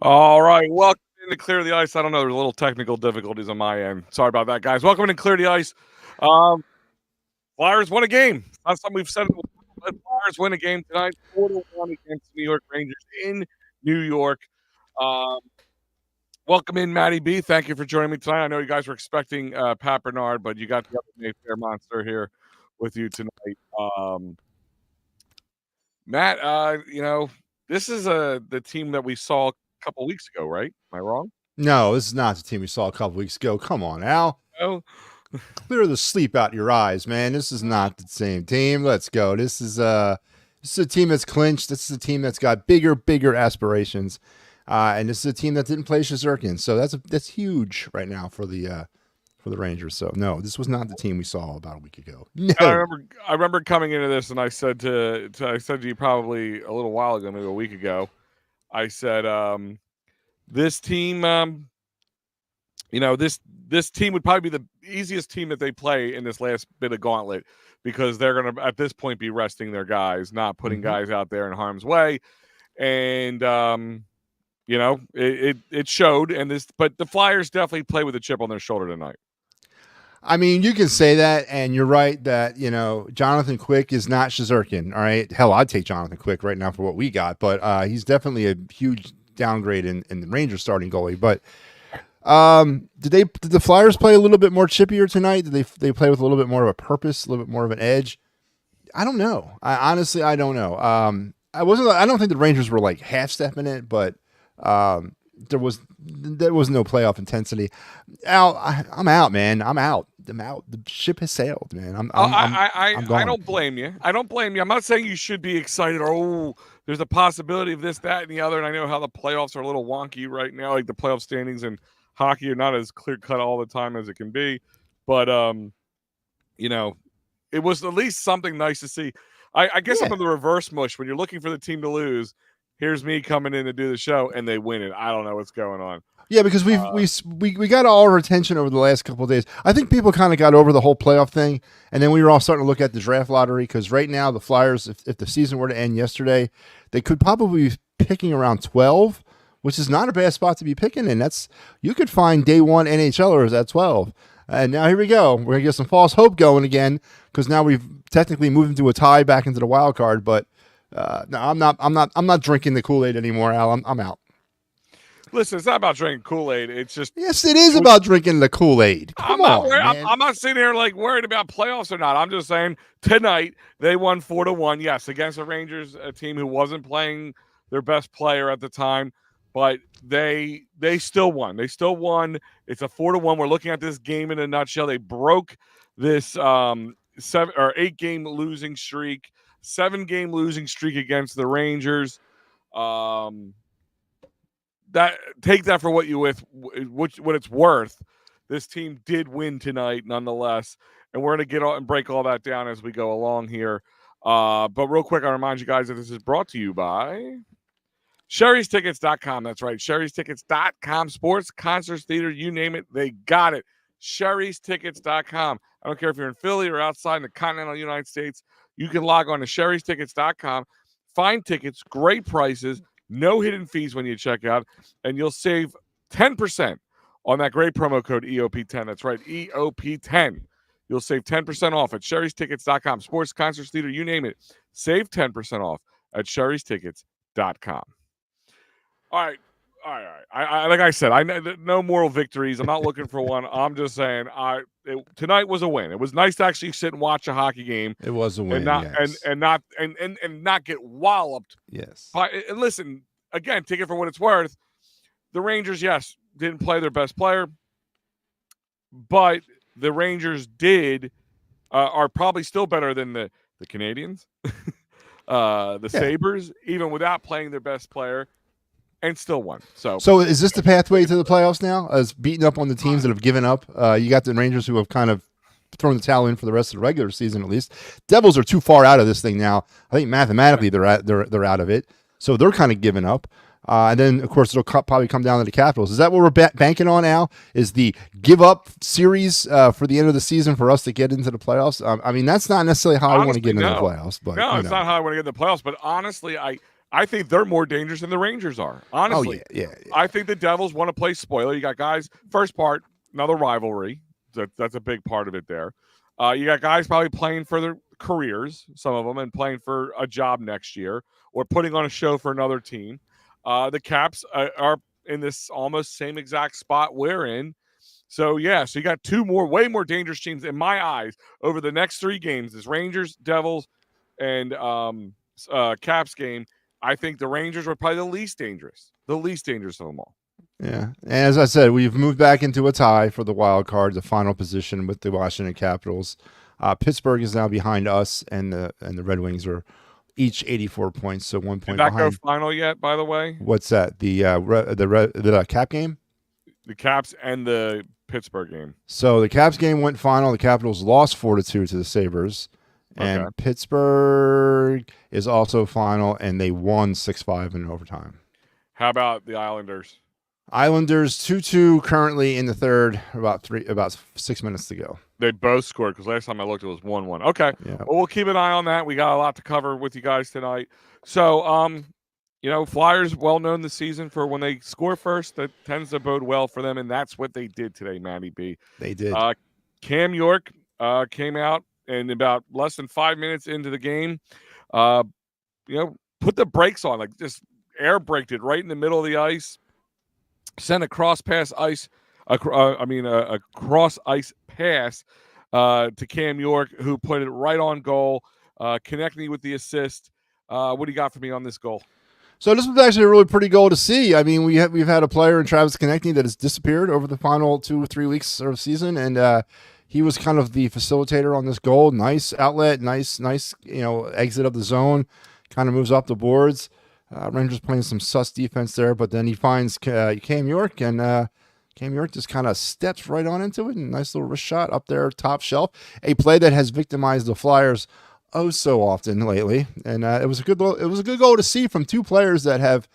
All right, welcome to Clear the Ice. I don't know, there's a little technical difficulties on my end. Sorry about that, guys. Welcome to Clear the Ice. Um, Flyers won a game. Last time we've said it, but Flyers win a game tonight, 4-1 against the New York Rangers in New York. Um, Welcome in, Matty B. Thank you for joining me tonight. I know you guys were expecting Pat Bernard, but you got the other Mayfair monster here with you tonight. Matt, this is the team that we saw a couple weeks ago, right? Am I wrong? No, this is not the team we saw a couple weeks ago. Come on, Al. No. Clear the sleep out your eyes, man. This is not the same team. Let's go. This is a team that's clinched. This is a team that's got bigger aspirations. And this is a team that didn't play Shazirkin. So that's huge right now for the Rangers. So no, this was not the team we saw about a week ago. No. I remember coming into this and I said to you probably a little while ago, maybe a week ago, I said this team this team would probably be the easiest team that they play in this last bit of gauntlet because they're going to, at this point, be resting their guys, not putting guys out there in harm's way. And, it showed. But the Flyers definitely play with a chip on their shoulder tonight. I mean, you can say that, and you're right that, Jonathan Quick is not Shazirkin, all right? Hell, I'd take Jonathan Quick right now for what we got, but he's definitely a huge downgrade in the Rangers starting goalie. But did the Flyers play a little bit more chippier tonight? Did they play with a little bit more of a purpose, a little bit more of an edge? I don't know. I don't know. I don't think the Rangers were like half stepping it, but there was no playoff intensity. Al, I'm out, man. I'm out. The ship has sailed, man. I don't blame you. I don't blame you. I'm not saying you should be excited or, oh, there's a possibility of this, that, and the other. And I know how the playoffs are a little wonky right now. Like the playoff standings in hockey are not as clear cut all the time as it can be. But, it was at least something nice to see. I guess I'm in the reverse mush. When you're looking for the team to lose, here's me coming in to do the show, and they win it. I don't know what's going on. Yeah, because we got all our attention over the last couple of days. I think people kind of got over the whole playoff thing, and then we were all starting to look at the draft lottery because right now the Flyers, if the season were to end yesterday, they could probably be picking around 12, which is not a bad spot to be picking in. You could find day one NHLers at 12. And now here we go. We're gonna get some false hope going again because now we've technically moved into a tie back into the wild card. But no, I'm not drinking the Kool-Aid anymore, Al. I'm out. Listen, it's not about drinking Kool-Aid. It's just yes, it is about drinking the Kool-Aid. I'm not sitting here like worried about playoffs or not. I'm just saying tonight they won 4-1. Yes, against the Rangers, a team who wasn't playing their best player at the time, but they still won. They still won. It's a 4-1. We're looking at this game in a nutshell. They broke this 8-game losing streak, 7-game losing streak against the Rangers. That take that for what it's worth. This team did win tonight, nonetheless, and we're going to get and break all that down as we go along here. But real quick, I remind you guys that this is brought to you by Sherry'sTickets.com. That's right, Sherry'sTickets.com. Sports, concerts, theater, you name it, they got it. Sherry'sTickets.com. I don't care if you're in Philly or outside in the continental United States. You can log on to Sherry'sTickets.com, find tickets, great prices. No hidden fees when you check out, and you'll save 10% on that great promo code EOP10. That's right, EOP10. You'll save 10% off at Sherry'sTickets.com. Sports, concerts, theater, you name it. Save 10% off at Sherry'sTickets.com. All right. I like I said, no moral victories. I'm not looking for one. I'm just saying, tonight was a win. It was nice to actually sit and watch a hockey game. It was a win, and not get walloped. Yes. And listen, again, take it for what it's worth. The Rangers, yes, didn't play their best player, but the Rangers are probably still better than the Canadians, Sabres, even without playing their best player. And still won. So is this the pathway to the playoffs now? As beating up on the teams that have given up? You got the Rangers who have kind of thrown the towel in for the rest of the regular season, at least. Devils are too far out of this thing now. I think mathematically they're out of it, so they're kind of giving up. And then, of course, it'll probably come down to the Capitals. Is that what we're banking on, Al? Is the give-up series for the end of the season for us to get into the playoffs? I mean, that's not necessarily how I want to get into the playoffs. But no, it's not how I want to get into the playoffs. But honestly, I think they're more dangerous than the Rangers are. Oh Honestly, yeah. I think the Devils want to play spoiler. You got guys. First part, another rivalry. That's a big part of it there. You got guys probably playing for their careers, some of them, and playing for a job next year or putting on a show for another team. The Caps are in this almost same exact spot we're in. So yeah, so you got way more dangerous teams in my eyes over the next 3 games. This Rangers, Devils, and Caps game. I think the Rangers were probably the least dangerous of them all. Yeah, and as I said, we've moved back into a tie for the wild card, the final position with the Washington Capitals. Pittsburgh is now behind us, and the Red Wings are each 84 points, so 1 point Did that behind. go final yet? By the way, What's that? The Cap game? The Caps and the Pittsburgh game. So the Caps game went final. The Capitals lost 4-2 to the Sabres. And Okay. Pittsburgh is also final, and they won 6-5 in overtime. How about the Islanders? Islanders 2-2 currently in the third. About 6 minutes to go. They both scored because last time I looked, it was 1-1. Okay. Yeah. Well, we'll keep an eye on that. We got a lot to cover with you guys tonight. So, Flyers well known this season for when they score first, that tends to bode well for them, and that's what they did today, Matty B. They did. Cam York came out, and about less than 5 minutes into the game, put the brakes on, like just air braked it right in the middle of the ice, sent a cross ice pass to Cam York, who put it right on goal, connecting with the assist. What do you got for me on this goal? So this was actually a really pretty goal to see. I mean, we've had a player in Travis Konechny that has disappeared over the final 2 or 3 weeks of the season, and he was kind of the facilitator on this goal. Nice outlet, nice exit of the zone, kind of moves up the boards. Rangers playing some sus defense there, but then he finds Cam York, and Cam York just kind of steps right on into it. And nice little wrist shot up there, top shelf. A play that has victimized the Flyers so often lately, and it was a good goal to see from 2 players that have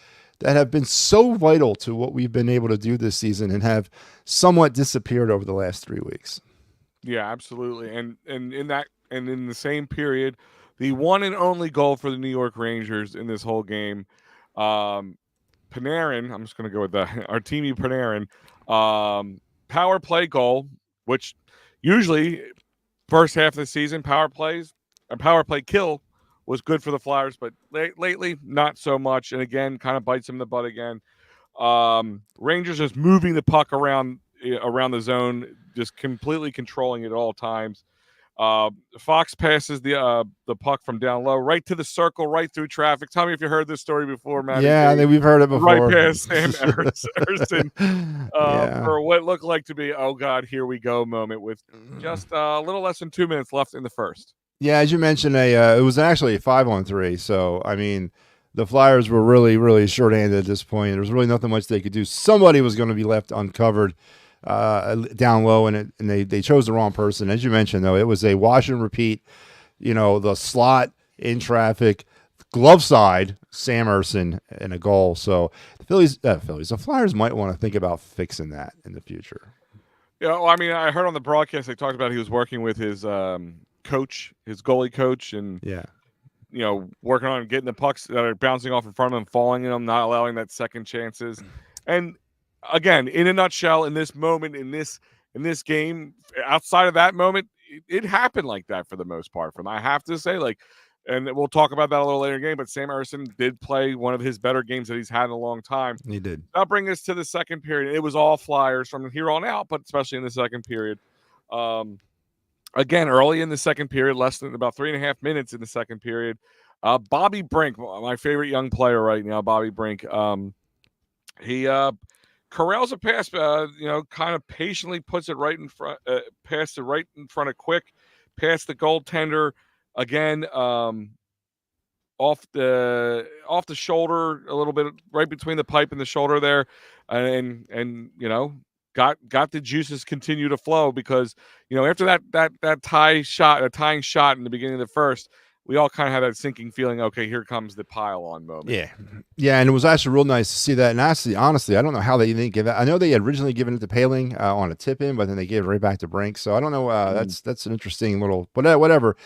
been so vital to what we've been able to do this season and have somewhat disappeared over the last 3 weeks. Yeah, absolutely. And in the same period, the one and only goal for the New York Rangers in this whole game, Panarin, I'm just going to go with that, Artemi Panarin, power play goal, which usually first half of the season, power play kill was good for the Flyers, but lately not so much. And again, kind of bites them in the butt again. Rangers just moving the puck around the zone, just completely controlling it at all times. Fox passes the puck from down low right to the circle, right through traffic. Tell me if you heard this story before, Matt. Yeah, I think we've heard it before. Right past Sam Ersson for what looked like to be, oh God, here we go moment with just a little less than 2 minutes left in the first. Yeah, as you mentioned, it was actually a 5-on-3. So I mean, the Flyers were really, really shorthanded at this point. There was really nothing much they could do. Somebody was going to be left uncovered down low, and they chose the wrong person. As you mentioned, though, it was a wash and repeat. The slot in traffic, glove side, Sam Ersson, and a goal. So the Flyers might want to think about fixing that in the future. Yeah, well, I mean, I heard on the broadcast they talked about he was working with his coach, his goalie coach, and working on getting the pucks that are bouncing off in front of him, falling in them, not allowing that second chances. And again, in a nutshell, in this moment, in this game, outside of that moment, it happened like that for the most part. From I have to say, and we'll talk about that a little later in the game, but Sam Ersson did play one of his better games that he's had in a long time. He did. That'll bring us to the second period. It was all Flyers from here on out, but especially in the second period. Again, early in the second period, less than about 3.5 minutes in the second period, Bobby Brink, my favorite young player right now, Bobby Brink, he corrals a pass, kind of patiently puts it right in front, passed it right in front of Quick, past the goaltender, again, off the shoulder a little bit, right between the pipe and the shoulder there, and got the juices continue to flow because after that tying shot in the beginning of the first, we all kind of had that sinking feeling. Okay, here comes the pile on moment. Yeah, and it was actually real nice to see that. And honestly, I don't know how they didn't give it. I know they had originally given it to Paling on a tip in, but then they gave it right back to Brink. So I don't know. That's an interesting little, but whatever.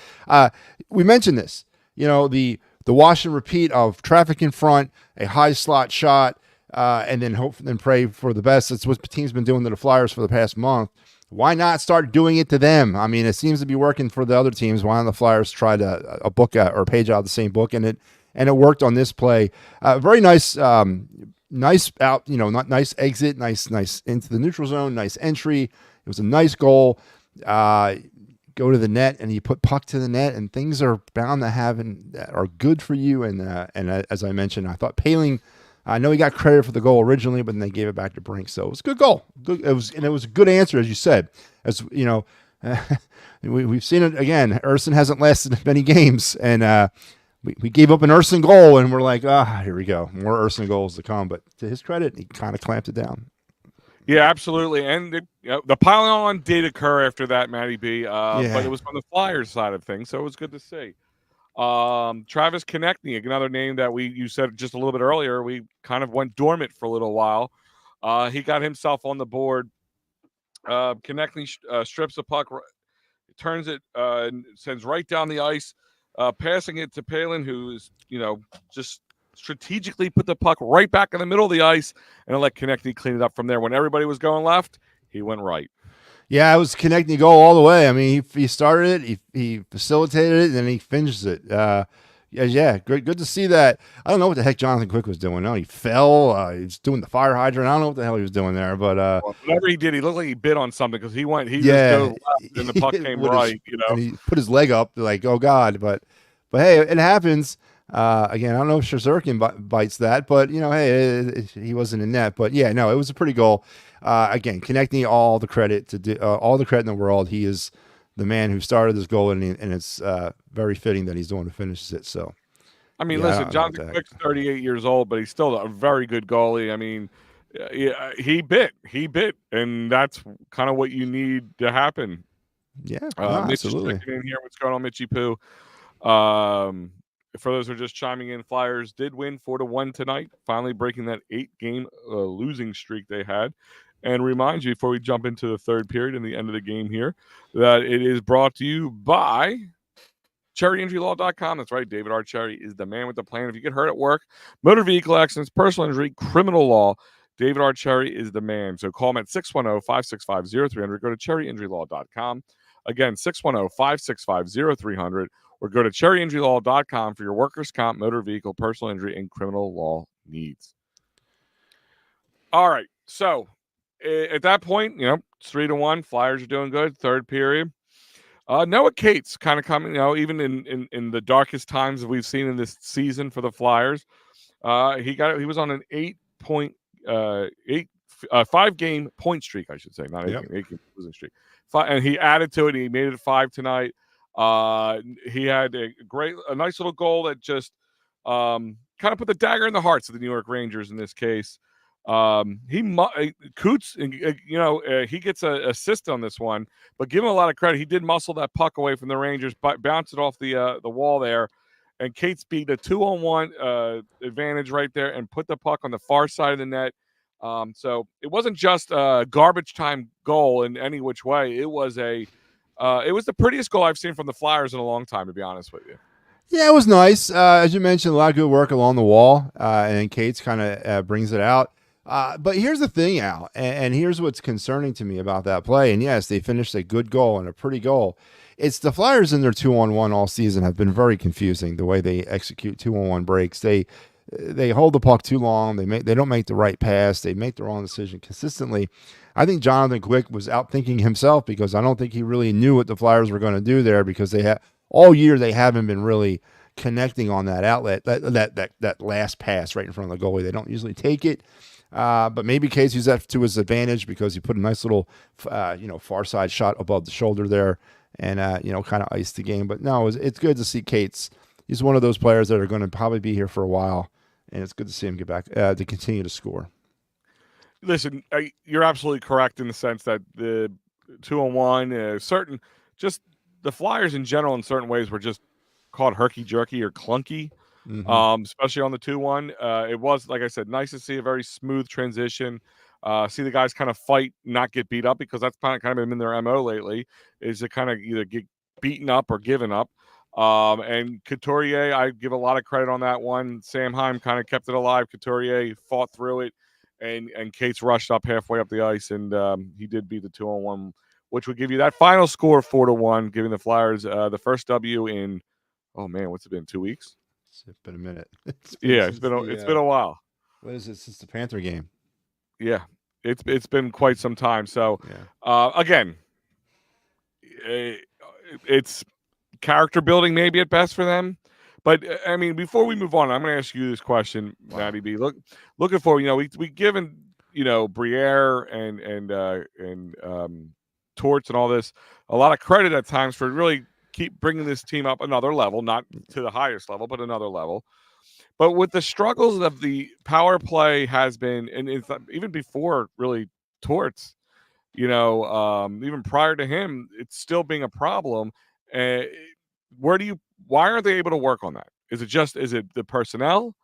We mentioned this. The the wash and repeat of traffic in front, a high slot shot, and then hope and pray for the best. That's what the team's been doing to the Flyers for the past month. Why not start doing it to them? I mean, it seems to be working for the other teams. Why don't the Flyers try to a book or a page out of the same book? And it worked on this play. Very nice, nice out. Not nice exit. Nice into the neutral zone. Nice entry. It was a nice goal. Go to the net and you put puck to the net, and things are bound to happen that are good for you. And as I mentioned, I thought Poehling. I know he got credit for the goal originally, but then they gave it back to Brink. So it was a good goal. It was a good answer, as you said. As you know, we've seen it again. Urson hasn't lasted many games, and we gave up an Urson goal, and we're like, here we go, more Urson goals to come. But to his credit, he kind of clamped it down. Yeah, absolutely. And the piling on did occur after that, Matty B. But it was on the Flyers side of things, so it was good to see. Travis Konechny, another name that you said just a little bit earlier, we kind of went dormant for a little while. He got himself on the board. Konechny strips the puck, turns it, and sends right down the ice, passing it to Poehling, who's just strategically put the puck right back in the middle of the ice and let Konechny clean it up from there. When everybody was going left, he went right. Yeah, it was Konechny goal all the way. I mean, he started it, he facilitated it, and then he finishes it. Yeah, good to see that. I don't know what the heck Jonathan Quick was doing. No, he fell. He's doing the fire hydrant. I don't know what the hell he was doing there, but whatever he did, he looked like he bit on something because he just dove left and the puck came right. And he put his leg up, like, oh God, but hey, it happens. Again, I don't know if Sherzerkin bites that, but hey, he wasn't in net. But yeah, no, it was a pretty goal. Again, Konechny all the credit in the world. He is the man who started this goal, and it's very fitting that he's the one who finishes it. So, I mean, listen, Jonathan Quick's 38 years old, but he's still a very good goalie. I mean, yeah, he bit, and that's kind of what you need to happen. Yeah, absolutely. In here, what's going on, Mitchie Poo? For those who are just chiming in, Flyers did win 4-1 tonight, finally breaking that 8-game losing streak they had. And remind you, before we jump into the third period and the end of the game here, that it is brought to you by CherryInjuryLaw.com. That's right. David R. Cherry is the man with the plan. If you get hurt at work, motor vehicle accidents, personal injury, criminal law, David R. Cherry is the man. So call him at 610-565-0300. Go to CherryInjuryLaw.com. Again, 610-565-0300. Or go to CherryInjuryLaw.com for your workers' comp, motor vehicle, personal injury, and criminal law needs. All right. So at that point, it's 3-1. Flyers are doing good. Third period. Noah Cates kind of coming, even in the darkest times that we've seen in this season for the Flyers. He was on an 5-game point streak, I should say, not 8-game losing streak. And he added to it. And he made it 5 tonight. He had a nice little goal that just kind of put the dagger in the hearts of the New York Rangers in this case. Coots, he gets an assist on this one, but give him a lot of credit. He did muscle that puck away from the Rangers, bounce it off the wall there, and Cates beat a 2-on-1 advantage right there and put the puck on the far side of the net. So it wasn't just a garbage time goal in any which way. It was the prettiest goal I've seen from the Flyers in a long time, to be honest with you. Yeah, it was nice. As you mentioned, a lot of good work along the wall, and Cates kind of brings it out. But here's the thing, Al, and here's what's concerning to me about that play. And yes, they finished a good goal and a pretty goal. It's the Flyers in their 2-on-1 all season have been very confusing the way they execute 2-on-1 breaks. They hold the puck too long. They don't make the right pass. They make the wrong decision consistently. I think Jonathan Quick was outthinking himself because I don't think he really knew what the Flyers were going to do there because all year they haven't been really connecting on that outlet, that last pass right in front of the goalie. They don't usually take it. But maybe Cates used that to his advantage because he put a nice little, far side shot above the shoulder there and, kind of iced the game. But no, it's good to see Cates. He's one of those players that are going to probably be here for a while, and it's good to see him get back to continue to score. Listen, you're absolutely correct in the sense that the 2-on-1, just the Flyers in general in certain ways were just called herky-jerky or clunky. Mm-hmm. Especially on the 2-1. It was, like I said, nice to see a very smooth transition. See the guys kind of fight, not get beat up, because that's kind of been their MO lately, is to kind of either get beaten up or given up. And Couturier, I give a lot of credit on that one. Samheim kind of kept it alive. Couturier fought through it, and Cates rushed up halfway up the ice, and he did beat the 2-on-1, which would give you that final score 4-1, giving the Flyers the first W in, oh man, what's it been, 2 weeks? It's been a minute. It's been a while. What is it, since the Panther game? Yeah, it's been quite some time. So again, it's character building maybe at best for them. But I mean, before we move on, I'm going to ask you this question, Matty B. Looking for, we given Briere and Torts and all this a lot of credit at times for really keep bringing this team up another level, not to the highest level, but another level. But with the struggles of the power play has been, and even before really Torts, even prior to him, it's still being a problem. Uh, why aren't they able to work on that? Is it the personnel?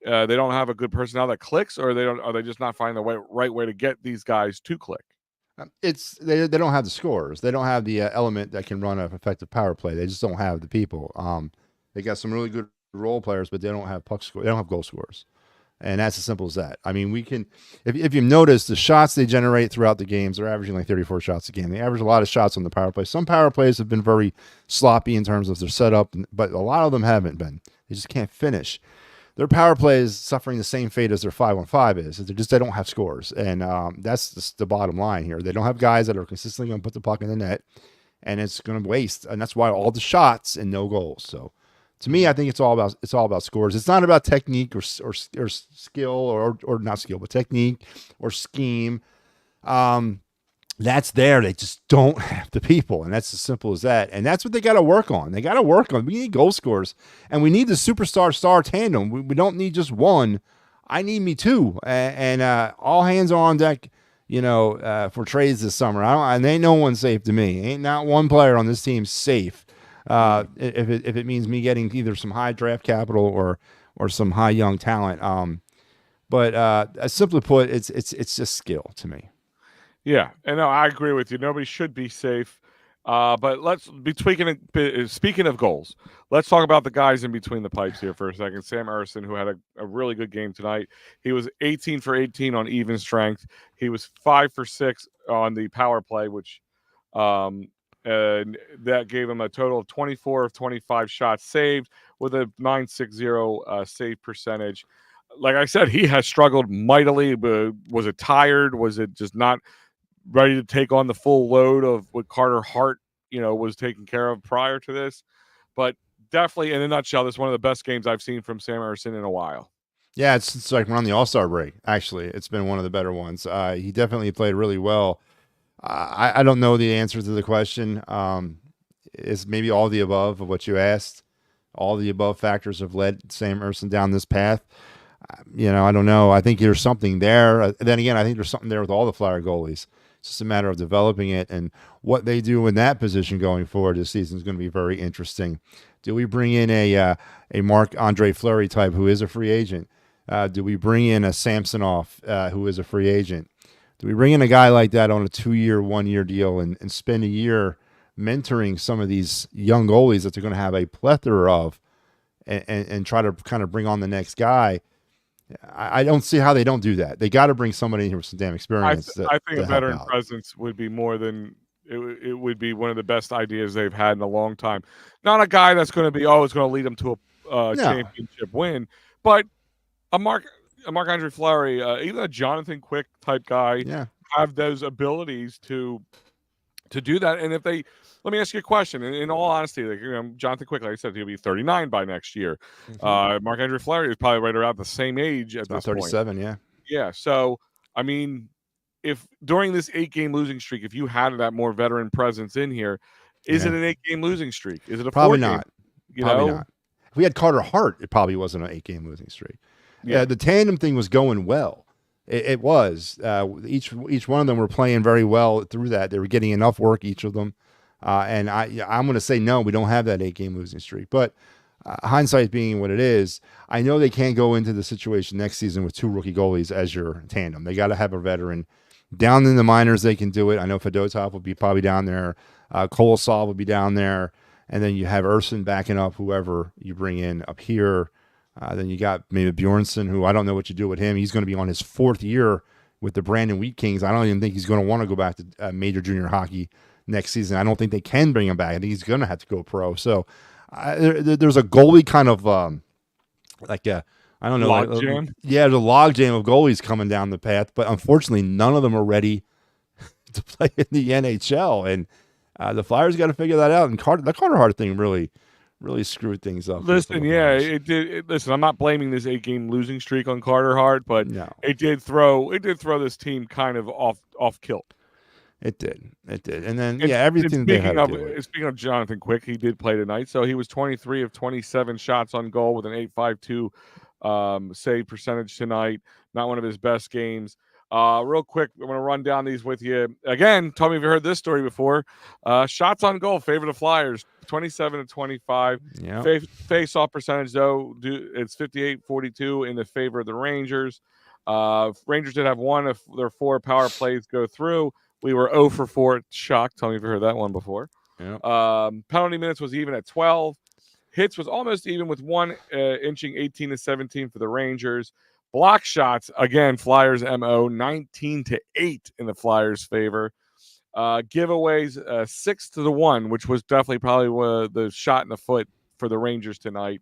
They don't have a good personnel that clicks, or are they just not finding the right way to get these guys to click? It's they don't have the scores. They don't have the element that can run an effective power play. They just don't have the people. They got some really good role players, but they don't have puck score. They don't have goal scorers, and that's as simple as that. I mean, we can if you notice the shots they generate throughout the games, they're averaging like 34 shots a game. They average a lot of shots on the power play. Some power plays have been very sloppy in terms of their setup, but a lot of them haven't been. They just can't finish. Their power play is suffering the same fate as their 5-on-5 is. They don't have scores, and that's just the bottom line here. They don't have guys that are consistently going to put the puck in the net, and it's going to waste, and that's why all the shots and no goals. So, to me, I think it's all about scores. It's not about technique or skill or not skill, but technique or scheme. That's there. They just don't have the people, and that's as simple as that. And that's what they got to work on. They got to work on. We need goal scorers, and we need the superstar tandem. We don't need just one. I need me two, and all hands are on deck. For trades this summer. And ain't no one safe to me. Ain't not one player on this team safe. If it means me getting either some high draft capital or some high young talent. But simply put, it's just skill to me. Yeah, and no, I agree with you. Nobody should be safe. But let's be speaking of goals, let's talk about the guys in between the pipes here for a second. Sam Ersson, who had a really good game tonight. He was 18 for 18 on even strength. He was 5 for 6 on the power play, which and that gave him a total of 24 of 25 shots saved with a .960 save percentage. Like I said, he has struggled mightily. But was it tired? Was it just not ready to take on the full load of what Carter Hart, was taken care of prior to this? But definitely, in a nutshell, this is one of the best games I've seen from Sam Ersson in a while. Yeah, it's like around the All-Star break, actually. It's been one of the better ones. He definitely played really well. I don't know the answer to the question. It's maybe all the above of what you asked. All the above factors have led Sam Ersson down this path. I don't know. I think there's something there. Then again, I think there's something there with all the Flyer goalies. It's just a matter of developing it, and what they do in that position going forward this season is going to be very interesting. Do we bring in a Marc-Andre Fleury type who is a free agent? Do we bring in a Samsonov who is a free agent? Do we bring in a guy like that on a 2-year, 1-year deal and spend a year mentoring some of these young goalies that they're going to have a plethora of and try to kind of bring on the next guy? I don't see how they don't do that. They got to bring somebody in here with some damn experience. I think a veteran presence would be more than it would be one of the best ideas they've had in a long time. Not a guy that's going to be it's going to lead them to a championship win, but a Marc-Andre Fleury, even a Jonathan Quick type guy, have those abilities to do that. And if they, let me ask you a question. In all honesty, Jonathan Quick, like I said, he'll be 39 by next year. Mm-hmm. Marc-Andre Fleury is probably right around the same age at this 37, point. 37, yeah. Yeah. So, I mean, if during this 8-game losing streak, if you had that more veteran presence in here, is it an 8-game losing streak? Is it a probably 4-game? Not? Probably not. If we had Carter Hart, it probably wasn't an 8-game losing streak. Yeah, the tandem thing was going well. It was. Each one of them were playing very well through that. They were getting enough work, each of them. And I'm going to say no, we don't have that 8-game losing streak. But hindsight being what it is, I know they can't go into the situation next season with 2 rookie goalies as your tandem. They got to have a veteran. Down in the minors, they can do it. I know Fedotov will be probably down there. Kolosov will be down there. and then you have Urson backing up whoever you bring in up here. Then you got maybe Bjornsson, who I don't know what you do with him. He's going to be on his 4th year with the Brandon Wheat Kings. I don't even think he's going to want to go back to major junior hockey next season. I don't think they can bring him back. I think he's going to have to go pro. So there's a goalie kind of like a, I don't know. Log jam? Yeah, the log jam of goalies coming down the path, but unfortunately none of them are ready to play in the NHL. And the Flyers got to figure that out. And the Carter Hart thing really screwed things up. Listen, yeah, it did. Listen, I'm not blaming this 8-game losing streak on Carter Hart, but it did throw this team kind of off kilt. It did. And then everything they had to do. Speaking of Jonathan Quick, he did play tonight, so he was 23 of 27 shots on goal with an .852 save percentage tonight. Not one of his best games. Real quick, I'm going to run down these with you. Again, tell me if you heard this story before. Shots on goal, favor the Flyers, 27 to 25. Yeah. Face-off percentage, though, it's 58-42 in the favor of the Rangers. Rangers did have one of their 4 power plays go through. We were 0 for 4 shock. Tell me if you heard that one before. Yeah. Penalty minutes was even at 12. Hits was almost even with one inching 18 to 17 for the Rangers. Block shots, again, Flyers MO, 19 to 8 in the Flyers' favor. Giveaways, 6 to 1, which was definitely probably the shot in the foot for the Rangers tonight.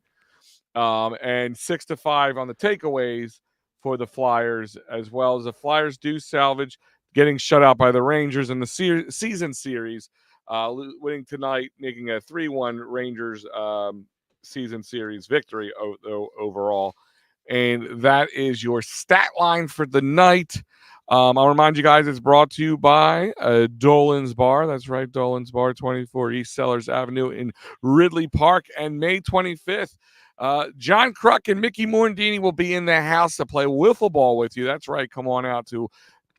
And 6 to 5 on the takeaways for the Flyers, as well as the Flyers do salvage getting shut out by the Rangers in the season series, winning tonight, making a 3-1 Rangers season series victory overall. And that is your stat line for the night. I'll remind you guys, it's brought to you by Dolan's Bar. That's right, Dolan's Bar, 24 East Sellers Avenue in Ridley Park. And May 25th, John Kruk and Mickey Morandini will be in the house to play wiffle ball with you. That's right. Come on out to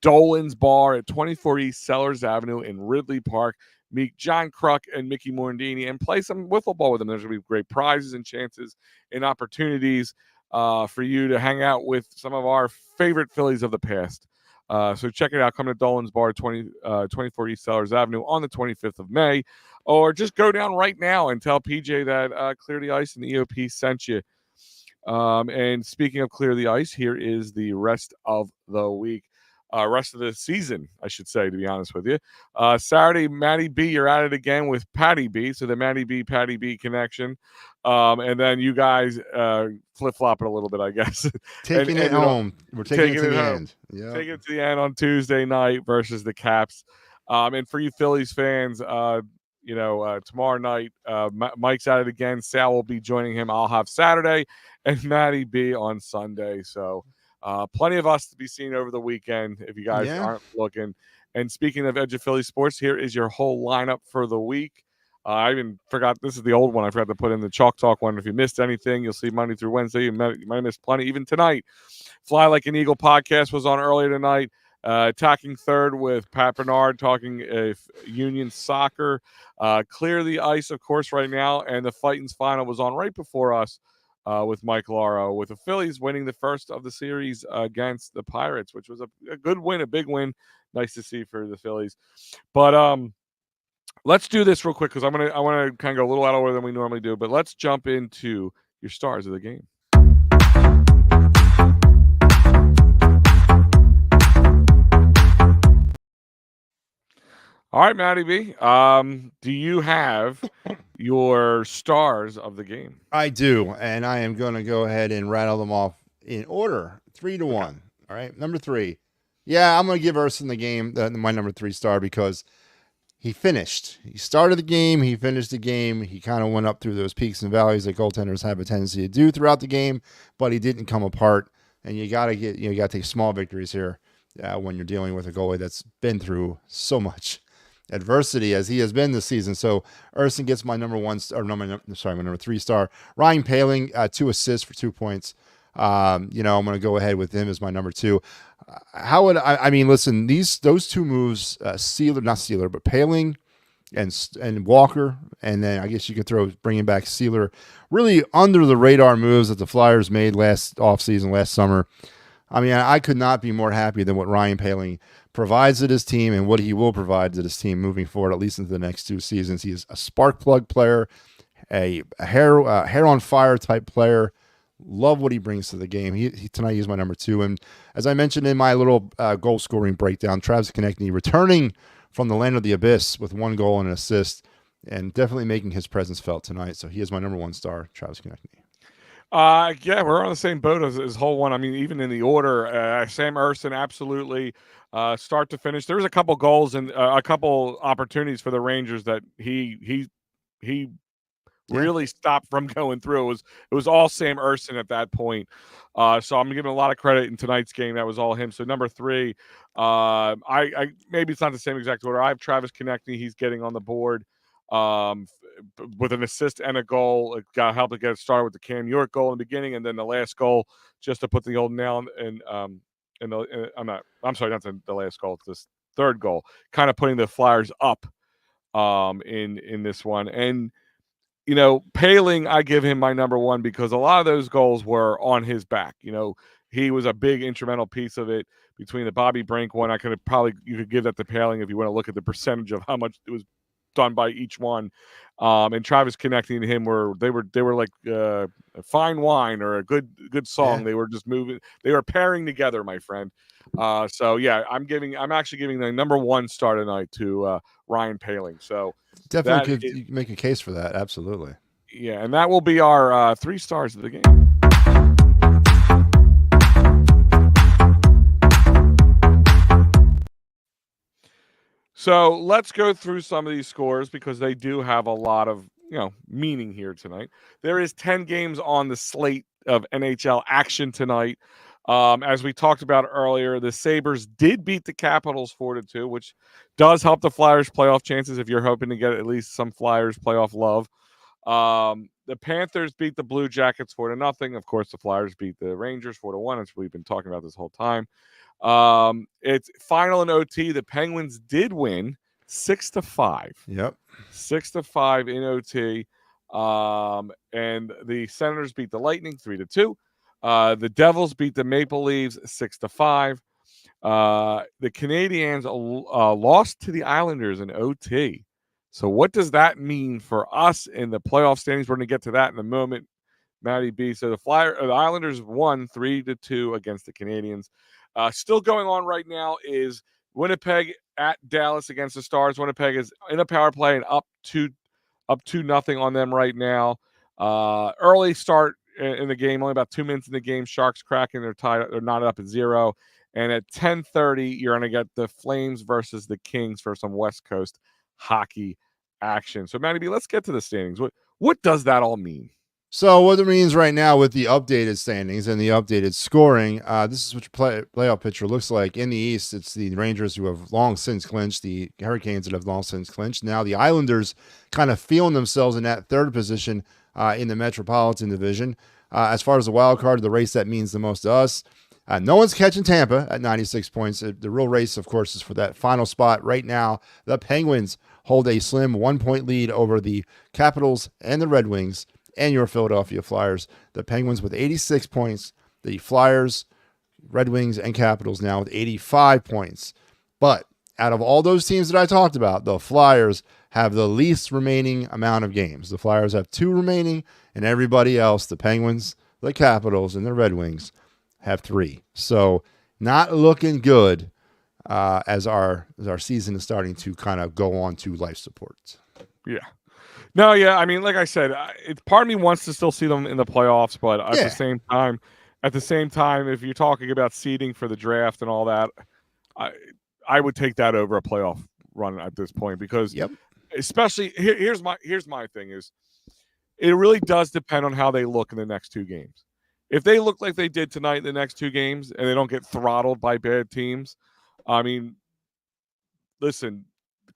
Dolan's Bar at 24 East Sellers Avenue in Ridley Park. Meet John Kruk and Mickey Morandini and play some wiffle ball with them. There's going to be great prizes and chances and opportunities for you to hang out with some of our favorite Phillies of the past. So check it out. Come to Dolan's Bar, 24 East Sellers Avenue on the 25th of May. Or just go down right now and tell PJ that Clear the Ice and the EOP sent you. And speaking of Clear the Ice, here is the rest of the week. Rest of the season, I should say, to be honest with you. Saturday, Matty B, you're at it again with Patty B. So the Matty B, Patty B connection. And then you guys flip-flop it a little bit, I guess. Taking it home. We're taking it to the end. Yeah. Taking it to the end on Tuesday night versus the Caps. And for you Phillies fans, tomorrow night, Mike's at it again. Sal will be joining him. I'll have Saturday and Matty B on Sunday. So plenty of us to be seen over the weekend if you guys aren't looking. And speaking of Edge of Philly Sports, here is your whole lineup for the week. I even forgot, this is the old one. I forgot to put in the Chalk Talk one. If you missed anything, you'll see Monday through Wednesday. You might have missed plenty. Even tonight, Fly Like an Eagle podcast was on earlier tonight. Attacking Third with Pat Bernard talking Union soccer. Clear the Ice, of course, right now. And the Fightins final was on right before us with Mike Laro, with the Phillies winning the first of the series against the Pirates, which was a good win, a big win. Nice to see for the Phillies. But let's do this real quick because I want to kind of go a little out of order than we normally do. But let's jump into your stars of the game. All right, Matty B. Do you have your stars of the game? I do, and I am going to go ahead and rattle them off in order, 3 to 1. All right, number 3. Yeah, I'm going to give Urson the game, my number 3 star, because he finished. He started the game. He finished the game. He kind of went up through those peaks and valleys that goaltenders have a tendency to do throughout the game, but he didn't come apart. And you got to take small victories here when you're dealing with a goalie that's been through so much adversity as he has been this season. So Urson gets my number 3 star. Ryan Poehling, 2 assists for 2 points. I'm going to go ahead with him as my number 2. How would I mean, listen, those 2 moves, Poehling and Walker, and then I guess you could bringing back Sealer, really under the radar moves that the Flyers made last offseason, last summer. I mean, I could not be more happy than what Ryan Paling provides to his team and what he will provide to this team moving forward, at least into the next 2 seasons. He is a spark plug player, a hair on fire type player. Love what he brings to the game. Tonight he's my number 2. And as I mentioned in my little goal scoring breakdown, Travis Konechny returning from the land of the abyss with 1 goal and an assist, and definitely making his presence felt tonight. So he is my number 1 star, Travis Konechny. Yeah, we're on the same boat as whole one. I mean, even in the order, Sam Ersson, absolutely, start to finish. There was a couple goals and a couple opportunities for the Rangers that he really stopped from going through. It was all Sam Ersson at that point. So I'm giving a lot of credit in tonight's game. That was all him. So number 3, I maybe it's not the same exact order. I have Travis Konechny. He's getting on the board. With an assist and a goal. It got helped to get it started with the Cam York goal in the beginning, and then the last goal just to put the old nail in. I'm sorry, not the last goal. It's this third goal, kind of putting the Flyers up in this one. And Paling, I give him my number 1 because a lot of those goals were on his back. He was a big instrumental piece of it. Between the Bobby Brink one, you could give that to Paling if you want to look at the percentage of how much it was done by each one. And Travis Konechny and him were like fine wine or a good song. Yeah. They were just moving. They were pairing together, my friend. So yeah, I'm actually giving the number 1 star tonight to Ryan Paling. So Definitely could make a case for that. Absolutely. Yeah, and that will be our 3 stars of the game. So let's go through some of these scores because they do have a lot of meaning here tonight. There is 10 games on the slate of NHL action tonight. As we talked about earlier, the Sabres did beat the Capitals 4-2, which does help the Flyers' playoff chances if you're hoping to get at least some Flyers playoff love. The Panthers beat the Blue Jackets 4-0. Of course, the Flyers beat the Rangers 4-1, as we've been talking about this whole time. It's final in OT. The Penguins did win 6-5. Yep. 6-5 in OT. And the Senators beat the Lightning 3-2. The Devils beat the Maple Leafs 6-5. The Canadiens lost to the Islanders in OT. So what does that mean for us in the playoff standings? We're going to get to that in a moment, Matty B. So the Islanders won 3-2 against the Canadiens. Still going on right now is Winnipeg at Dallas against the Stars. Winnipeg is in a power play and up 2-0 on them right now. Early start in the game, only about 2 minutes in the game. Sharks cracking, they're knotted up at 0. And at 10:30, you're going to get the Flames versus the Kings for some West Coast hockey action. So, Matty B, let's get to the standings. What does that all mean? So what it means right now with the updated standings and the updated scoring, this is what your playoff picture looks like. In the East, it's the Rangers who have long since clinched, the Hurricanes that have long since clinched. Now the Islanders kind of feeling themselves in that 3rd position in the Metropolitan Division. As far as the wild card, the race that means the most to us, no one's catching Tampa at 96 points. The real race, of course, is for that final spot. Right now, the Penguins hold a slim 1-point lead over the Capitals and the Red Wings and your Philadelphia Flyers. The Penguins with 86 points. The Flyers, Red Wings, and Capitals now with 85 points. But out of all those teams that I talked about, the Flyers have the least remaining amount of games. The Flyers have 2 remaining, and everybody else, the Penguins, the Capitals, and the Red Wings, have 3. So not looking good as our season is starting to kind of go on to life support. Yeah. No, yeah. I mean, like I said, part of me wants to still see them in the playoffs, but at the same time, if you're talking about seeding for the draft and all that, I would take that over a playoff run at this point because, especially here's my thing is, it really does depend on how they look in the next 2 games. If they look like they did tonight in the next 2 games and they don't get throttled by bad teams, I mean, listen.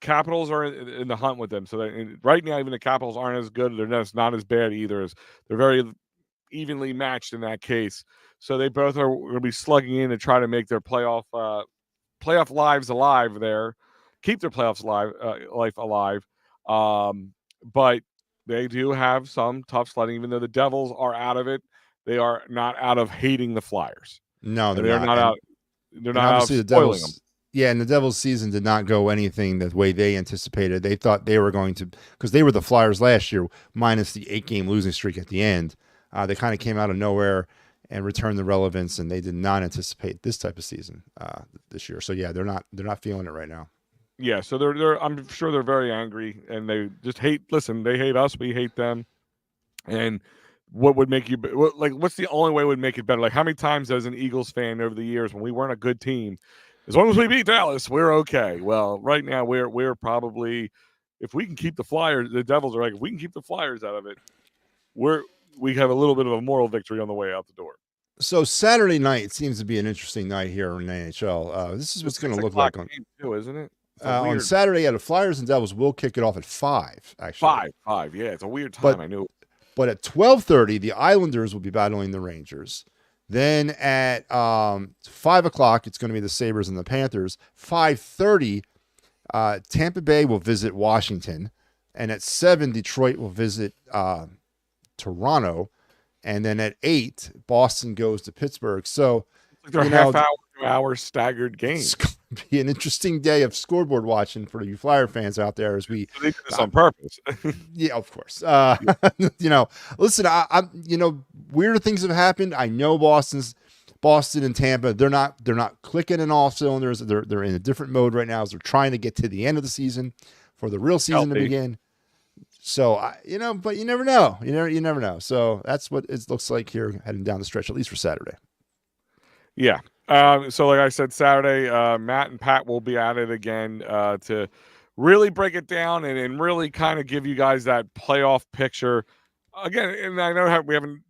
Capitals are in the hunt with them. So right now, even the Capitals aren't as good. They're not as bad either. They're very evenly matched in that case. So they both are going to be slugging in to try to make their playoff lives alive there, keep their playoffs life alive. But they do have some tough sledding, even though the Devils are out of it. They are not out of hating the Flyers. No, they're and they're not. not And out. They're and not out obviously the spoiling them. Devils. Yeah, and the Devils' season did not go anything the way they anticipated. They thought they were going to, because they were the Flyers last year, minus the 8-game losing streak at the end. They kind of came out of nowhere and returned the relevance, and they did not anticipate this type of season this year. So yeah, they're not feeling it right now. Yeah, so they're. I'm sure they're very angry, and they just hate. Listen, they hate us. We hate them. And what would make you what's the only way would make it better? Like, how many times as an Eagles fan over the years when we weren't a good team, as long as we beat Dallas, we're okay. Well, right now we're probably, if we can keep the Flyers, the Devils are like, if we can keep the Flyers out of it, we have a little bit of a moral victory on the way out the door. So Saturday night seems to be an interesting night here in the NHL. This is what's going to look like on game too, isn't it? on Saturday. The Flyers and Devils will kick it off at 5. Actually, 5. Yeah, it's a weird time. I knew. But at 12:30, the Islanders will be battling the Rangers. Then at 5 o'clock, it's going to be the Sabres and the Panthers. 5:30, Tampa Bay will visit Washington. And at 7, Detroit will visit Toronto. And then at 8, Boston goes to Pittsburgh. So, they're half-hour, 2-hour staggered games. It's going to be an interesting day of scoreboard watching for you Flyer fans out there as we. They did this on purpose. Yeah, of course. Listen, I weirder things have happened. I know Boston and Tampa, they're not clicking in all cylinders. They're in a different mode right now as they're trying to get to the end of the season for the real season to begin. So, but you never know. You never know. So that's what it looks like here heading down the stretch, at least for Saturday. Yeah. So like I said, Saturday, Matt and Pat will be at it again to really break it down and really kind of give you guys that playoff picture. Again, and I know we haven't,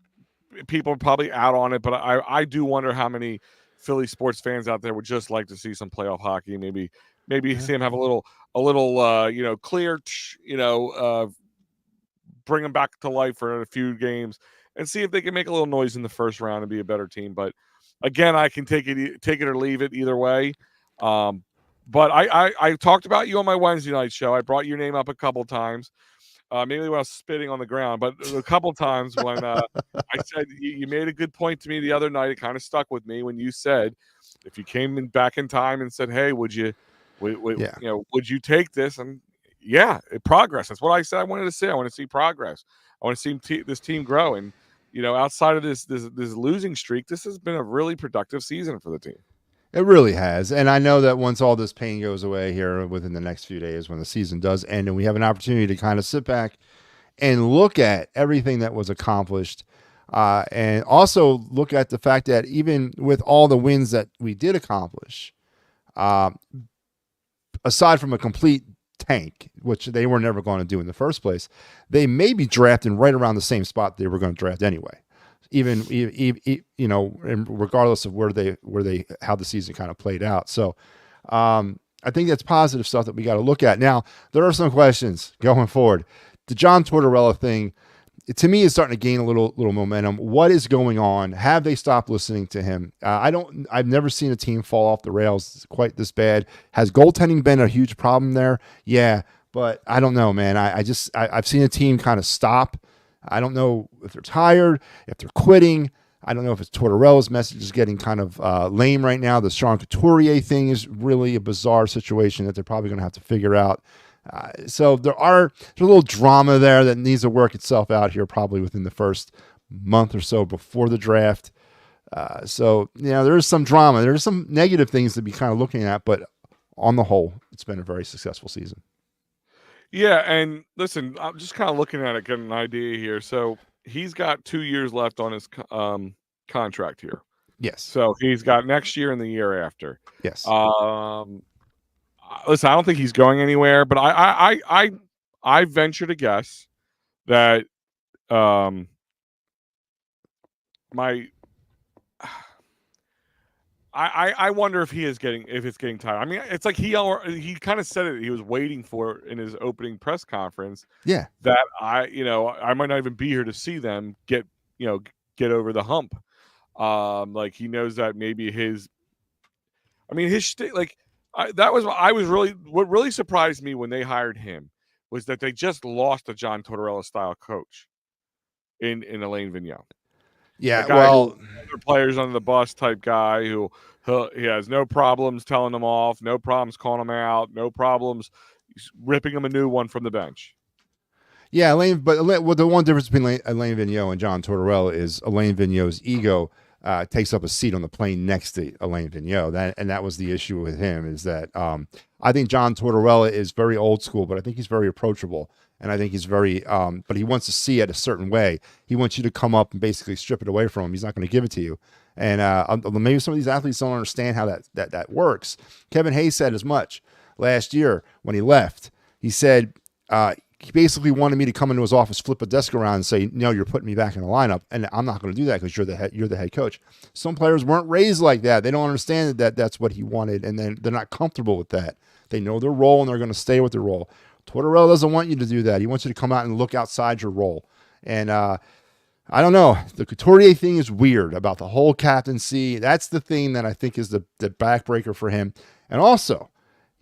people are probably out on it, but I do wonder how many Philly sports fans out there would just like to see some playoff hockey. Maybe see them have a little clear, bring them back to life for a few games and see if they can make a little noise in the first round and be a better team. But again, I can take it or leave it either way. But I talked about you on my Wednesday night show. I brought your name up a couple times. Maybe when I was spitting on the ground, but a couple times when I said you made a good point to me the other night. It kind of stuck with me when you said if you came back in time and said, "Hey, would you take this?" And yeah, progress. That's what I said. I wanted to see. I want to see progress. I want to see this team grow. And outside of this losing streak, this has been a really productive season for the team. It really has. And I know that once all this pain goes away here within the next few days, when the season does end, and we have an opportunity to kind of sit back and look at everything that was accomplished, and also look at the fact that even with all the wins that we did accomplish, aside from a complete tank, which they were never going to do in the first place, they may be drafting right around the same spot they were going to draft anyway. Even regardless of how the season kind of played out. So I think that's positive stuff that we got to look at. Now, there are some questions going forward. The John Tortorella thing, to me, is starting to gain a little momentum. What is going on? Have they stopped listening to him? I've never seen a team fall off the rails quite this bad. Has goaltending been a huge problem there? Yeah, but I don't know, man. I've seen a team kind of stop. I don't know if they're tired, if they're quitting. I don't know if it's Tortorella's message is getting kind of lame right now. The Sean Couturier thing is really a bizarre situation that they're probably going to have to figure out. So there's a little drama there that needs to work itself out here probably within the first month or so before the draft. So there is some drama. There's some negative things to be kind of looking at, but on the whole, it's been a very successful season. Yeah, and listen, I'm just kind of looking at it, getting an idea here. So he's got 2 years left on his contract here. Yes. So he's got next year and the year after. Yes. Listen, I don't think he's going anywhere, but I venture to guess that I wonder if it's getting tired. I mean, it's like he kind of said it. He was waiting for in his opening press conference. Yeah. That I might not even be here to see them get over the hump. Like he knows that maybe what really surprised me when they hired him was that they just lost a John Tortorella style coach in Alain Vigneault. Yeah, a guy who other players under the bus type guy who he has no problems telling them off, no problems calling them out, no problems ripping them a new one from the bench. Yeah, well, the one difference between Alain Vigneault and John Tortorella is Alain Vigneault's ego takes up a seat on the plane next to Alain Vigneault. That was the issue with him, is that I think John Tortorella is very old school, but I think he's very approachable. And I think he's very, but he wants to see it a certain way. He wants you to come up and basically strip it away from him. He's not going to give it to you. And maybe some of these athletes don't understand how that works. Kevin Hayes said as much last year when he left. He said, he basically wanted me to come into his office, flip a desk around, and say, "No, you're putting me back in the lineup," and I'm not going to do that because you're the head coach. Some players weren't raised like that. They don't understand that that's what he wanted, and then they're not comfortable with that. They know their role, and they're going to stay with their role. Tortorella doesn't want you to do that. He wants you to come out and look outside your role. And I don't know. The Couturier thing is weird about the whole captaincy. That's the thing that I think is the backbreaker for him. And also,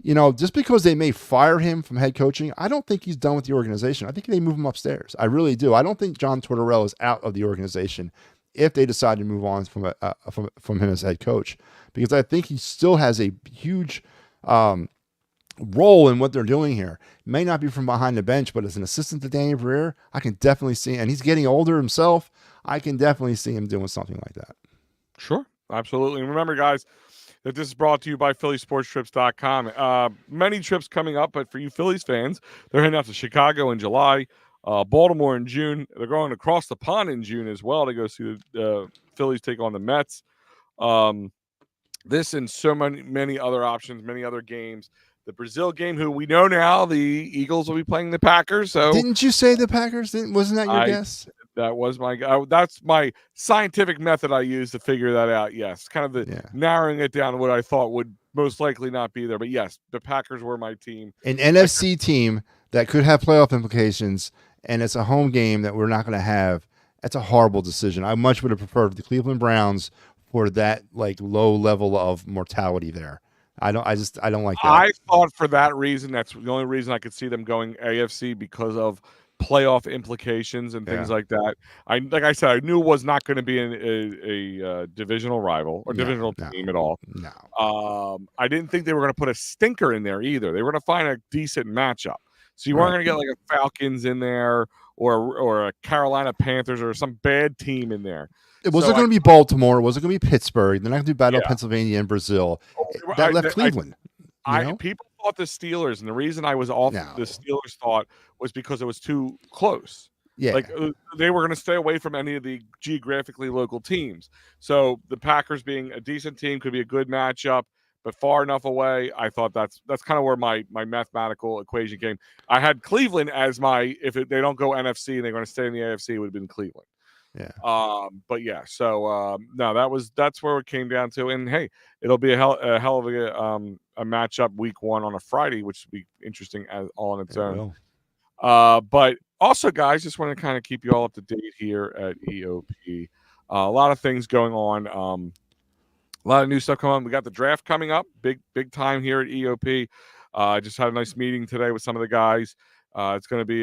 just because they may fire him from head coaching, I don't think he's done with the organization. I think they move him upstairs. I really do. I don't think John Tortorella is out of the organization if they decide to move on from him as head coach, because I think he still has a huge role in what they're doing here. It may not be from behind the bench, but as an assistant to Danny Briere, I can definitely see, and he's getting older himself, I can definitely see him doing something like that. Sure, absolutely. And remember, guys, that this is brought to you by PhillySportsTrips.com. Many trips coming up, but for you Phillies fans, they're heading out to Chicago in July, Baltimore in June. They're going across the pond in June as well to go see the Phillies take on the Mets. This and so many other options, many other games. The Brazil game, who we know now, the Eagles will be playing the Packers. So didn't you say the Packers? Wasn't that your guess? That was that's my scientific method I use to figure that out. Yes, kind of narrowing it down to what I thought would most likely not be there. But yes, the Packers were my team. An NFC team that could have playoff implications, and it's a home game that we're not going to have. That's a horrible decision. I much would have preferred the Cleveland Browns for that low level of mortality there. I don't like that. I thought for that reason, that's the only reason I could see them going AFC, because of playoff implications and things like that. Like I said, I knew it was not going to be a divisional rival or divisional team at all. No. I didn't think they were going to put a stinker in there either. They were going to find a decent matchup. So you weren't going to get like a Falcons in there or a Carolina Panthers or some bad team in there. It wasn't going to be Baltimore. It wasn't going to be Pittsburgh. They're not going to do Battle of Pennsylvania and Brazil. That left Cleveland. People thought the Steelers, and the reason I was off the Steelers thought was because it was too close. Yeah. They were going to stay away from any of the geographically local teams. So the Packers being a decent team could be a good matchup, but far enough away. I thought that's kind of where my mathematical equation came. I had Cleveland as if they don't go NFC and they're going to stay in the AFC, it would have been Cleveland. Yeah. But yeah. So no, that's where it came down to. And hey, it'll be a hell of a matchup week 1 on a Friday, which will be interesting all on its own. But also, guys, just want to kind of keep you all up to date here at EOP. A lot of things going on. A lot of new stuff coming on. We got the draft coming up, big time here at EOP. I just had a nice meeting today with some of the guys. It's going to be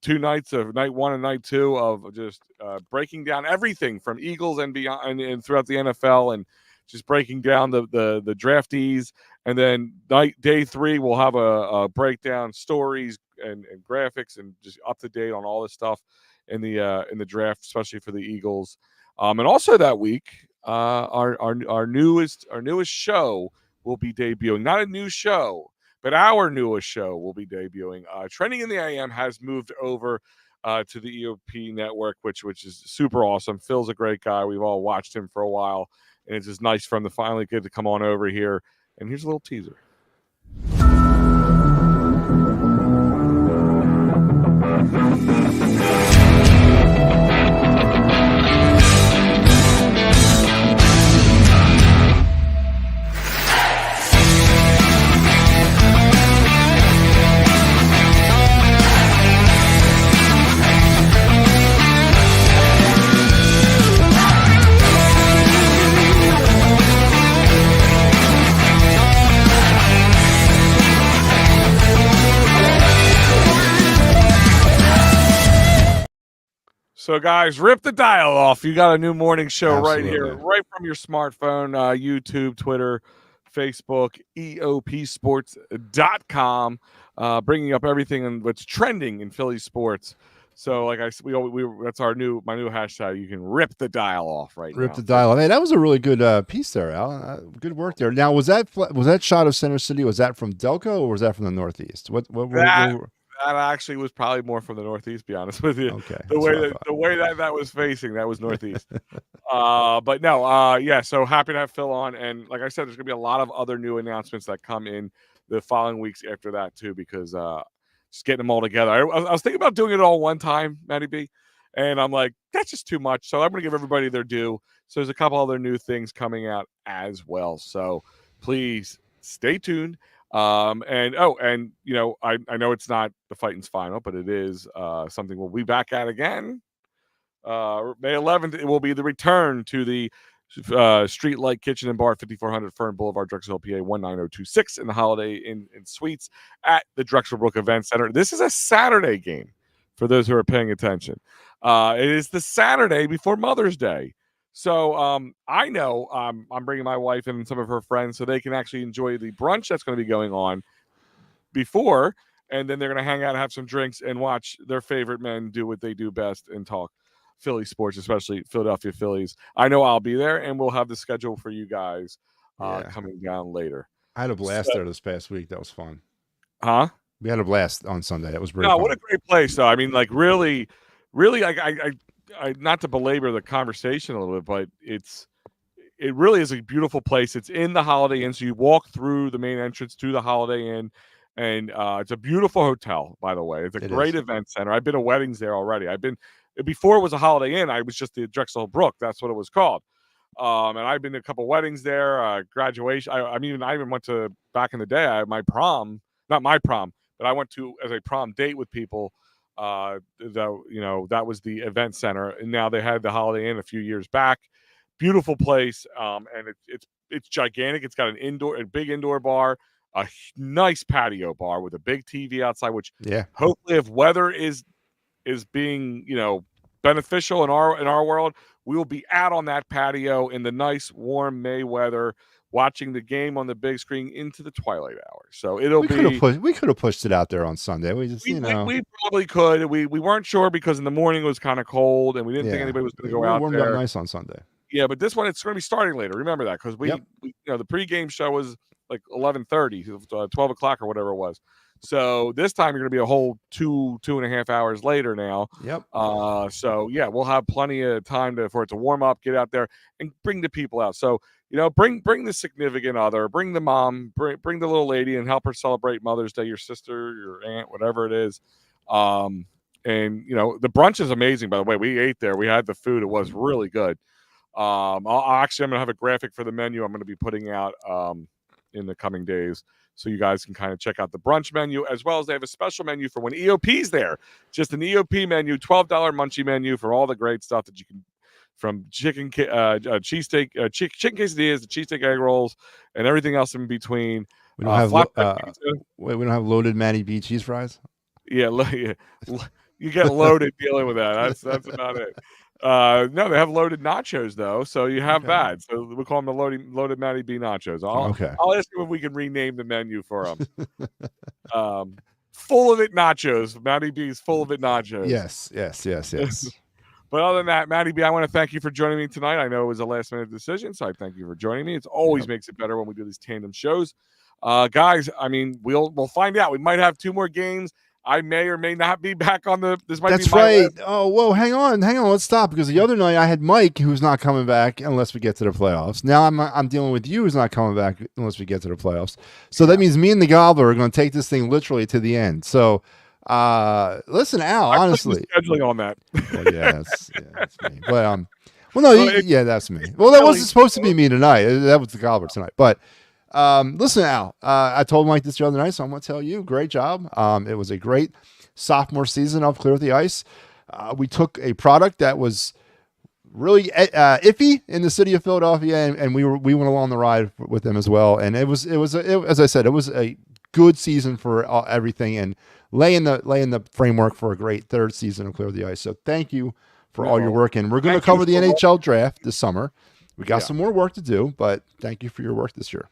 2 nights of night 1 and night 2 of just breaking down everything from Eagles and beyond and throughout the NFL, and just breaking down the draftees. And then day 3, we'll have a breakdown, stories and graphics, and just up to date on all this stuff in the draft, especially for the Eagles. And also that week, our newest show will be debuting. Not a new show, but our newest show will be debuting. Trending in the AM has moved over to the EOP network, which is super awesome. Phil's a great guy. We've all watched him for a while, and it's just nice for him to finally get to come on over here. And here's a little teaser. So, guys, rip the dial off. You got a new morning show right here, Absolutely. right from your smartphone, YouTube, Twitter, Facebook, EOPsports.com, bringing up everything and what's trending in Philly sports. So, like I said, that's my new hashtag. You can rip the dial off right Rip now. the dial. Hey, that was a really good piece there, Al. Good work there. Now, was that shot of Center City? Was that from Delco or was that from the Northeast? That actually was probably more from the Northeast, be honest with you. Okay, The way that was facing, that was Northeast. But no, yeah. So happy to have Phil on, and like I said, there's gonna be a lot of other new announcements that come in the following weeks after that too, because just getting them all together. I was thinking about doing it all one time, Matty B, and I'm like, that's just too much. So I'm gonna give everybody their due. So there's a couple other new things coming out as well. So please stay tuned. And you know, I know it's not the Fighting's final, but it is something we'll be back at again. May 11th, it will be the return to the Street Light Kitchen and Bar, 5400 Fern Boulevard, Drexel Hill, PA 19026 in the Holiday Inn and Suites at the Drexel Brook Event Center. This is a Saturday game for those who are paying attention. It is the Saturday before Mother's Day. So I know I'm bringing my wife and some of her friends so they can actually enjoy the brunch that's going to be going on before, and then they're going to hang out and have some drinks and watch their favorite men do what they do best and talk Philly sports, especially Philadelphia Phillies. I know I'll be there, and we'll have the schedule for you guys coming down later. I had a blast there this past week. That was fun. Huh? We had a blast on Sunday. It was pretty No, fun. what a great place, though. I mean, like really, I not to belabor the conversation a little bit, but it really is a beautiful place. It's in the Holiday Inn, so you walk through the main entrance to the Holiday Inn, and it's a beautiful hotel, by the way. It's a great event center. I've been to weddings there already. Before it was a Holiday Inn, I was just the Drexel Brook. That's what it was called. And I've been to a couple weddings there, graduation. I even went to, back in the day, I had my prom, not my prom, but I went to as a prom date with people. That was the event center, and now they had the Holiday Inn a few years back. Beautiful place, and it's gigantic. It's got a big indoor bar, a nice patio bar with a big TV outside. Which hopefully, if weather is being beneficial in our world, we will be out on that patio in the nice warm May weather, watching the game on the big screen into the twilight hours. So we could have pushed it out there on Sunday. We probably could. We weren't sure because in the morning it was kind of cold and we didn't think anybody was going to go out warmed there. Up nice on Sunday. Yeah, but this one it's going to be starting later. Remember that, because we the pregame show was like 11:30, 12 o'clock or whatever it was. So this time you're going to be a whole 2.5 hours later now. Yep. So yeah, we'll have plenty of time for it to warm up, get out there, and bring the people out. So bring the significant other, bring the mom, bring the little lady, and help her celebrate Mother's Day. Your sister, your aunt, whatever it is. And the brunch is amazing. By the way, we ate there. We had the food. It was really good. I'm going to have a graphic for the menu I'm going to be putting out in the coming days, so you guys can kind of check out the brunch menu, as well as they have a special menu for when EOP's there. Just an EOP menu, $12 munchie menu for all the great stuff that you can, from chicken cheesesteak, chicken quesadillas, the cheesesteak egg rolls, and everything else in between. We don't have we don't have loaded Matty B cheese fries. Yeah, you get loaded dealing with that. That's about it. No, they have loaded nachos though, so you have that. So we call them the loaded Matty B nachos. I'll ask you if we can rename the menu for them. Full of it nachos. Matty B's full of it nachos. Yes. But other than that, Matty B, I want to thank you for joining me tonight. I know it was a last minute decision, so I thank you for joining me. It always makes it better when we do these tandem shows. Guys, I mean, we'll find out. We might have 2 more games. I may or may not be back on this. That's right. List. Oh, whoa, hang on. Let's stop, because the other night I had Mike, who's not coming back unless we get to the playoffs. Now I'm dealing with you, who's not coming back unless we get to the playoffs. So that means me and the Gobbler are going to take this thing literally to the end. So listen, Al, honestly, scheduling on that. Well, that's me. But that's me. Well, that wasn't supposed to be me tonight. That was the Gobbler tonight. But listen, Al, I told Mike this the other night, so I'm going to tell you, great job. It was a great sophomore season of Clear the Ice. We took a product that was really iffy in the city of Philadelphia, and we went along the ride with them as well. And it was as I said, it was a good season for everything, and laying the framework for a great third season of Clear the Ice. So thank you for all your work. And we're going to cover the NHL draft this summer. We got some more work to do, but thank you for your work this year.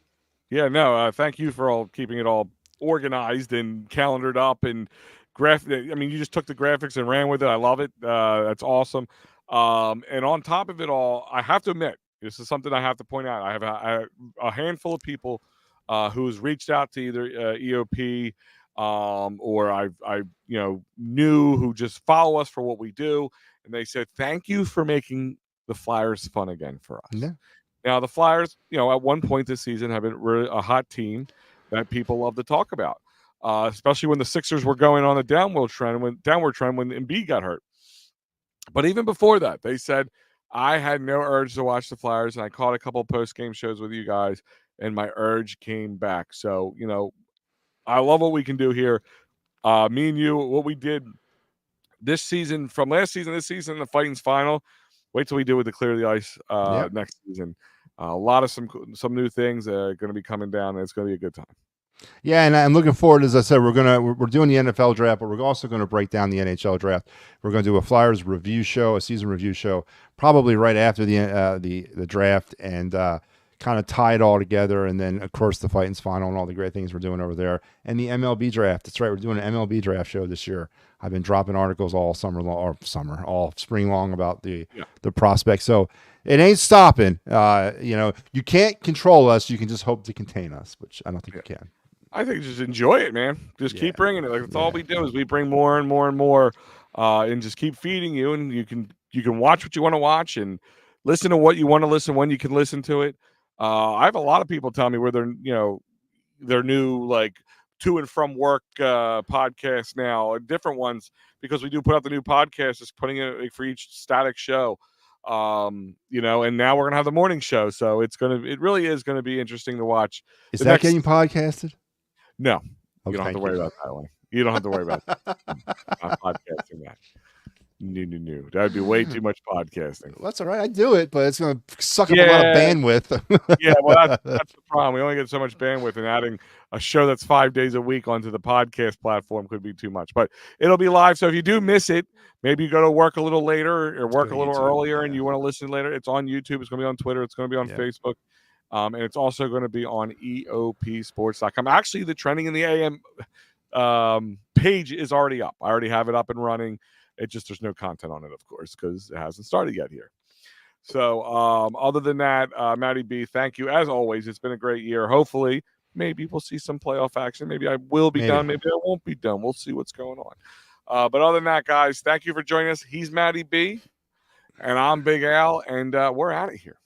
Yeah, no, thank you for all keeping it all organized and calendared up and graphic. I mean, you just took the graphics and ran with it. I love it. That's awesome. And on top of it all, I have to admit, this is something I have to point out. I have a handful of people who's reached out to either EOP or I knew who just follow us for what we do, and they said thank you for making the Flyers fun again for us. Yeah. Now the Flyers, at one point this season have been a hot team that people love to talk about, especially when the Sixers were going on a downward trend when Embiid got hurt. But even before that, they said I had no urge to watch the Flyers, and I caught a couple of post-game shows with you guys, and my urge came back. So, I love what we can do here. Me and you, what we did this season, from last season, this season, the Fighting's final. Wait till we do with the Clear the Ice next season. A lot of some new things are going to be coming down, and it's going to be a good time. Yeah, and I'm looking forward. As I said, we're doing the NFL draft, but we're also going to break down the NHL draft. We're going to do a Flyers review show, a season review show, probably right after the draft, and kind of tie it all together. And then, of course, the Fighting's final and all the great things we're doing over there, and the MLB draft. That's right, we're doing an MLB draft show this year. I've been dropping articles all all spring long about the prospects. So it ain't stopping. You can't control us. You can just hope to contain us, which I don't think you can. I think just enjoy it, man. Just keep bringing it. Like that's all we do is we bring more and more and more, and just keep feeding you. And you can watch what you want to watch and listen to what you want to listen when you can listen to it. I have a lot of people tell me where their new like to and from work podcasts now, different ones, because we do put out the new podcast, just putting it for each static show. And now we're gonna have the morning show, so it really is gonna be interesting to watch. Is that getting podcasted? No, you don't have to worry about that one. You don't have to worry about that. I'm podcasting that. No. That would be way too much podcasting. Well, that's all right. I do it, but it's going to suck up a lot of bandwidth. Yeah, well, that's the problem. We only get so much bandwidth, and adding a show that's 5 days a week onto the podcast platform could be too much. But it'll be live, so if you do miss it, maybe you go to work a little later or work a little earlier, and you want to listen later. It's on YouTube. It's going to be on Twitter. It's going to be on Facebook. And it's also going to be on EOPsports.com. Actually, the Trending in the AM page is already up. I already have it up and running. It just there's no content on it, of course, because it hasn't started yet here. So other than that, Matty B, thank you. As always, it's been a great year. Hopefully, maybe we'll see some playoff action. Maybe I will be done. Maybe I won't be done. We'll see what's going on. But other than that, guys, thank you for joining us. He's Matty B, and I'm Big Al, and we're out of here.